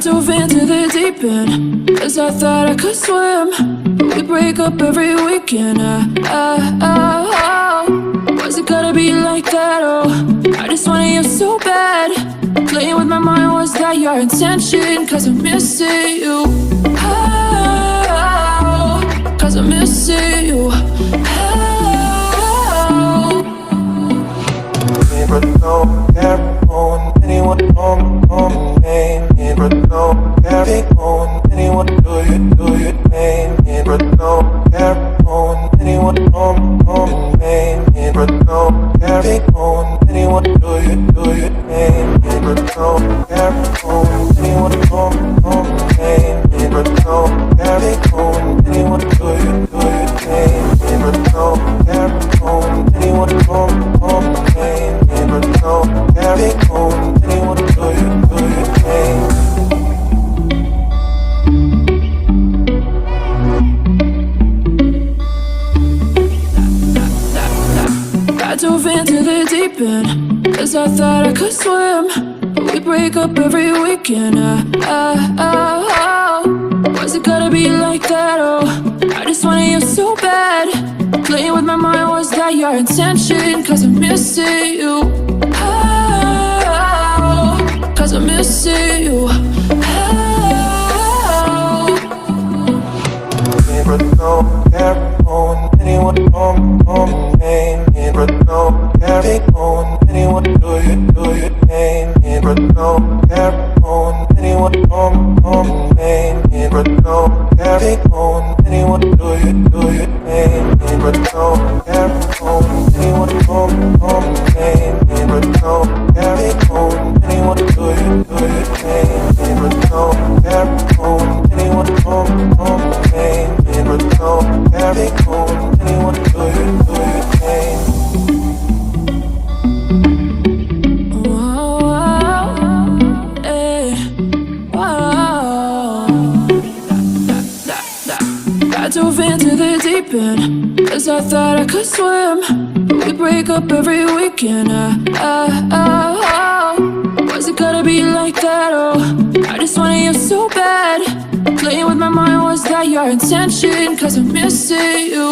dove into the deep end, 'cause I thought I could swim. But we break up every weekend. Was it gotta be like that? Oh, I just wanted you so bad. Playing with my mind, was that your intention? 'Cause I'm missing you. Oh, 'cause I'm missing you. But no care on anyone on name. But no care on anyone do you name. But no care on anyone on name. But no care on anyone do you name. But no care on anyone on name. But no care on anyone do you name. But no care on anyone on name. But no carry on anyone do you name. I dove into the deep end, 'cause I thought I could swim. But we break up every weekend. Was it gotta be like that? Oh, I just wanted you so bad. Playing with my mind, was that your intention? 'Cause I'm missing you. Oh, 'cause I'm missing you. But no care on anyone on name. But no carry on anyone do you name. But no care on anyone on name. But no carry on anyone do you name. But no care on anyone on name. But no carry on anyone do you name. But no care on anyone on name. But no carry on anyone do you name. I dove into the deep end, 'cause I thought I could swim. But we break up every weekend. Was it gotta be like that? Oh, I just wanted you so bad. Playing with my mind, was that your intention? 'Cause I'm missing you.